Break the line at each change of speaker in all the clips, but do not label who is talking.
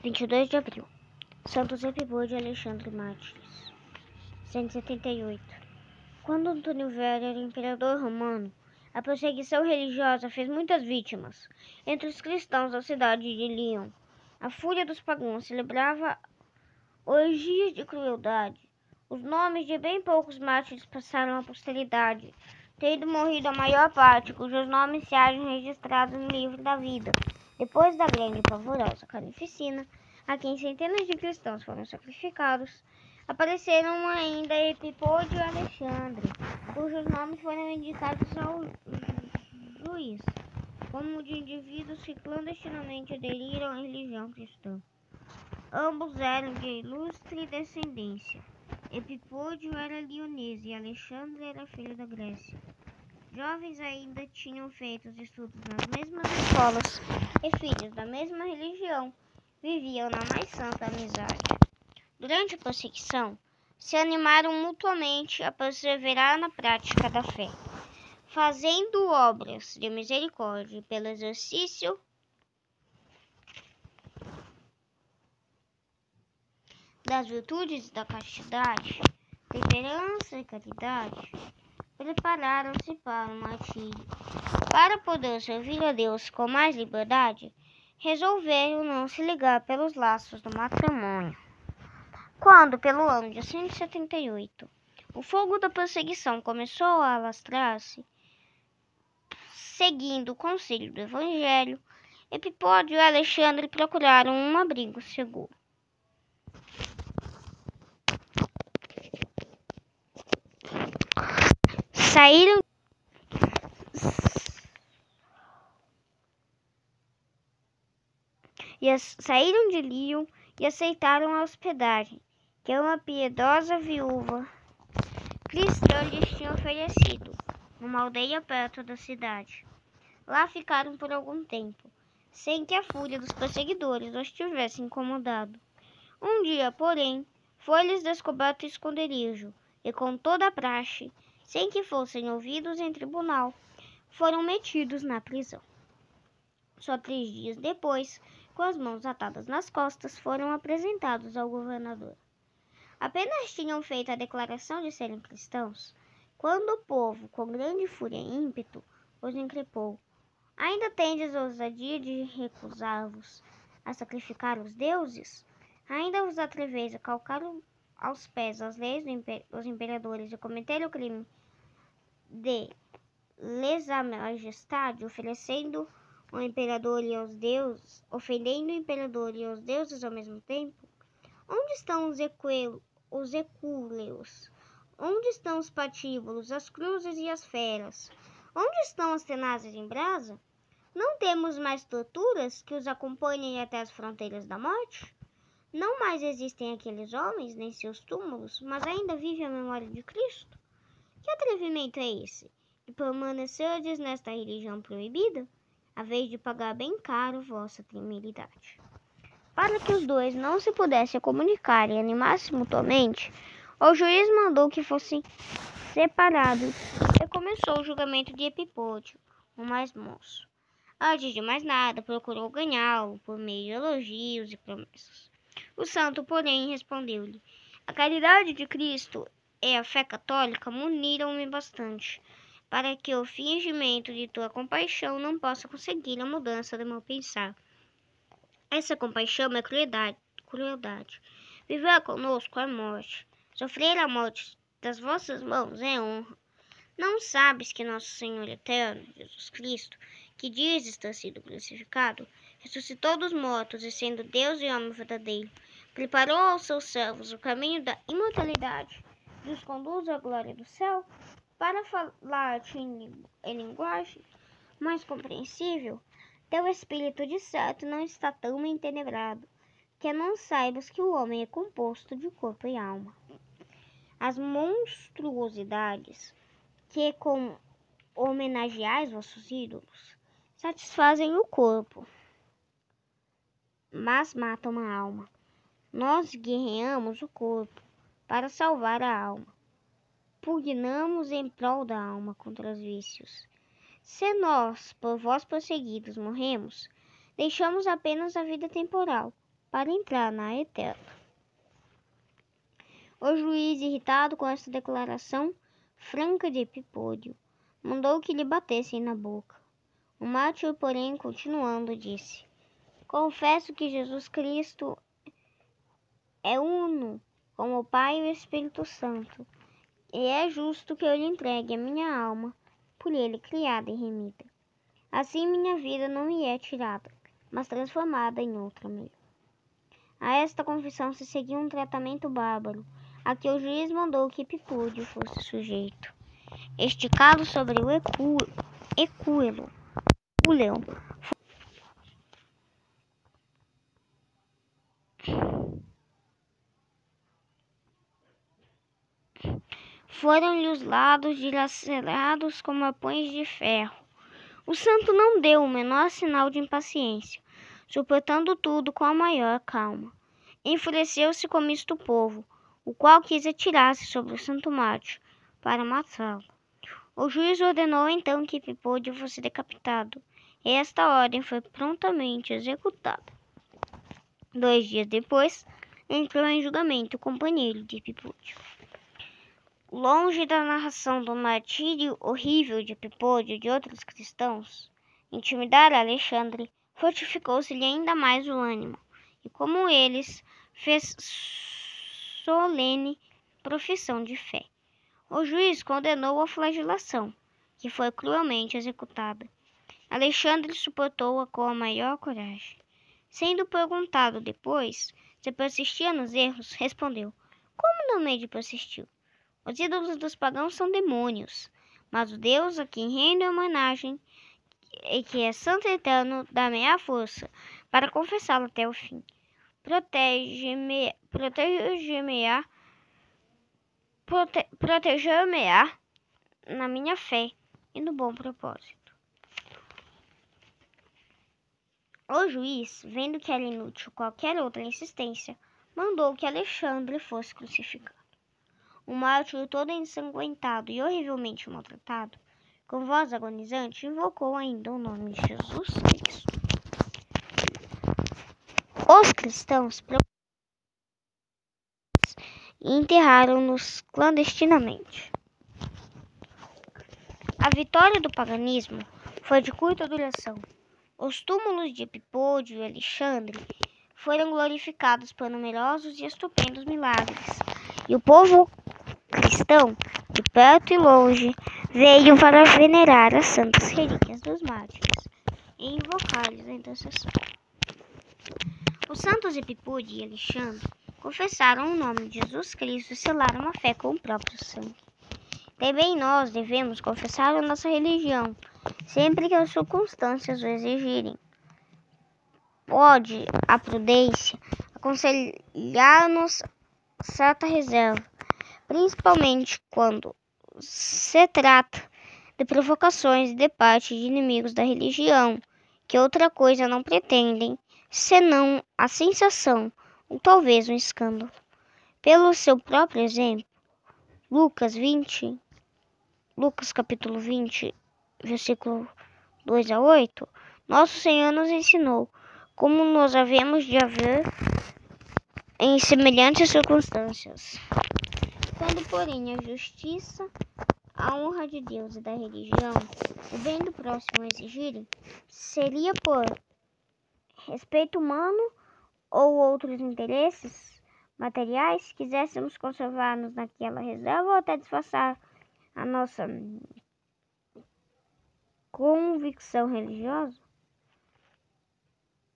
22 de abril. Santos Epibode e Alexandre Mártires. 178. Quando Antônio Velho era imperador romano, a perseguição religiosa fez muitas vítimas entre os cristãos da cidade de Lyon. A fúria dos pagãos celebrava orgias de crueldade. Os nomes de bem poucos mártires passaram à posteridade, tendo morrido a maior parte, cujos nomes se acham registrados no livro da vida. Depois da grande e pavorosa carnificina, a quem centenas de cristãos foram sacrificados, apareceram ainda Epipode e Alexandre, cujos nomes foram indicados ao juiz como de indivíduos que clandestinamente aderiram à religião cristã. Ambos eram de ilustre descendência. Epipódio era lionês e Alexandre era filho da Grécia. Jovens ainda tinham feito os estudos nas mesmas escolas e filhos da mesma religião viviam na mais santa amizade. Durante a perseguição, se animaram mutuamente a perseverar na prática da fé, fazendo obras de misericórdia pelo exercício das virtudes da castidade, temperança e caridade. Prepararam-se para o martírio. Para poder servir a Deus com mais liberdade, resolveram não se ligar pelos laços do matrimônio. Quando, pelo ano de 178, o fogo da perseguição começou a alastrar-se, seguindo o conselho do Evangelho, Epipódio e Alexandre procuraram um abrigo seguro. Saíram de Lyon e aceitaram a hospedagem que uma piedosa viúva cristã lhes tinha oferecido, numa aldeia perto da cidade. Lá ficaram por algum tempo, sem que a fúria dos perseguidores os tivesse incomodado. Um dia, porém, foi-lhes descoberto o esconderijo, e com toda a praxe, sem que fossem ouvidos em tribunal, foram metidos na prisão. Só 3 dias depois, com as mãos atadas nas costas, foram apresentados ao governador. Apenas tinham feito a declaração de serem cristãos, quando o povo, com grande fúria e ímpeto, os increpou. Ainda tendes a ousadia de recusar-vos a sacrificar os deuses? Ainda vos atreveis a calcar aos pés as leis dos imperadores e cometer o crime de lesa majestade, ofendendo o imperador e os deuses ao mesmo tempo? Onde estão os ecúleos? Onde estão os patíbulos, as cruzes e as feras? Onde estão as tenazes em brasa? Não temos mais torturas que os acompanhem até as fronteiras da morte? Não mais existem aqueles homens, nem seus túmulos, mas ainda vive a memória de Cristo? Que atrevimento é esse? De permanecerdes nesta religião proibida, a vez de pagar bem caro vossa temeridade. Para que os dois não se pudessem comunicar e animassem mutuamente, o juiz mandou que fossem separados e começou o julgamento de Epipódio, o mais moço. Antes de mais nada, procurou ganhá-lo por meio de elogios e promessas. O santo, porém, respondeu-lhe: a caridade de Cristo e a fé católica muniram-me bastante, para que o fingimento de tua compaixão não possa conseguir a mudança do meu pensar. Essa compaixão é crueldade. Viver conosco é morte. Sofrer a morte das vossas mãos é honra. Não sabes que nosso Senhor eterno, Jesus Cristo, que dizes ter sido crucificado, ressuscitou dos mortos e, sendo Deus e homem verdadeiro, preparou aos seus servos o caminho da imortalidade e os conduz à glória do céu? Para falar-te em linguagem mais compreensível, teu espírito de certo não está tão entenebrado, que não saibas que o homem é composto de corpo e alma. As monstruosidades que com homenageais vossos ídolos satisfazem o corpo, mas matam a alma. Nós guerreamos o corpo para salvar a alma. Pugnamos em prol da alma contra os vícios. Se nós, por vós perseguidos, morremos, deixamos apenas a vida temporal, para entrar na eterna. O juiz, irritado com esta declaração franca de Epipódio, mandou que lhe batessem na boca. O mártir, porém, continuando, disse: confesso que Jesus Cristo é uno com o Pai e o Espírito Santo, e é justo que eu lhe entregue a minha alma, por ele criada e remida. Assim minha vida não me é tirada, mas transformada em outra melhor. A esta confissão se seguiu um tratamento bárbaro, a que o juiz mandou que Epipódio fosse sujeito. Esticado sobre o ecúleo, foram-lhe os lados dilacerados como arpões de ferro. O santo não deu o menor sinal de impaciência, suportando tudo com a maior calma. Enfureceu-se com isto povo, o qual quis atirar-se sobre o santo mártir para matá-lo. O juiz ordenou então que Epipódio fosse decapitado, e esta ordem foi prontamente executada. 2 dias depois, entrou em julgamento o companheiro de Epipódio. Longe da narração do martírio horrível de Epipódio e de outros cristãos, intimidar Alexandre fortificou-se-lhe ainda mais o ânimo, e como eles, fez solene profissão de fé. O juiz condenou a flagelação, que foi cruelmente executada. Alexandre suportou-a com a maior coragem. Sendo perguntado depois se persistia nos erros, respondeu: como não hei de persistir? Os ídolos dos pagãos são demônios, mas o Deus a quem rendo homenagem, e que é santo e eterno, dá-me a força para confessá-lo até o fim. Proteger-me-á na minha fé e no bom propósito. O juiz, vendo que era inútil qualquer outra insistência, mandou que Alexandre fosse crucificado. O mártir, todo ensanguentado e horrivelmente maltratado, com voz agonizante, invocou ainda o nome de Jesus Cristo. Os cristãos enterraram-nos clandestinamente. A vitória do paganismo foi de curta duração. Os túmulos de Epipódio e Alexandre foram glorificados por numerosos e estupendos milagres, e o povo cristão, de perto e longe, veio para venerar as santas relíquias dos mártires e invocar-lhes a intercessão. Os santos Epipódio e Alexandre confessaram o nome de Jesus Cristo e selaram a fé com o próprio sangue. Também nós devemos confessar a nossa religião, sempre que as circunstâncias o exigirem. Pode a prudência aconselhar-nos certa reserva, principalmente quando se trata de provocações de parte de inimigos da religião, que outra coisa não pretendem, senão a sensação ou talvez um escândalo. Pelo seu próprio exemplo, Lucas capítulo 20, versículo 2 a 8, nosso Senhor nos ensinou como nós havemos de haver em semelhantes circunstâncias. Quando, porém, a justiça, a honra de Deus e da religião, o bem do próximo exigirem, seria por respeito humano ou outros interesses materiais, quiséssemos conservar-nos naquela reserva ou até disfarçar a nossa convicção religiosa,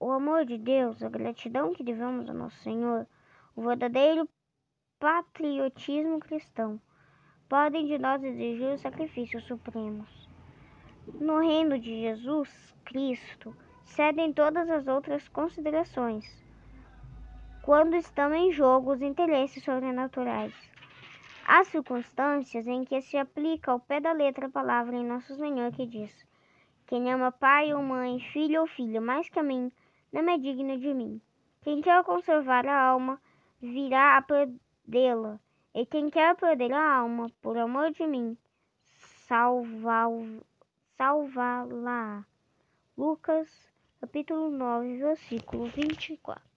o amor de Deus, a gratidão que devemos ao nosso Senhor, o verdadeiro patriotismo cristão, podem de nós exigir os sacrifícios supremos. No reino de Jesus Cristo, cedem todas as outras considerações, quando estão em jogo os interesses sobrenaturais. Há circunstâncias em que se aplica ao pé da letra a palavra em Nosso Senhor que diz: quem ama pai ou mãe, filho ou filha mais que a mim, não é digno de mim. Quem quer conservar a alma, virá a perdê-la. E quem quer perder a alma, por amor de mim, salvá-la. Lucas, capítulo 9, versículo 24.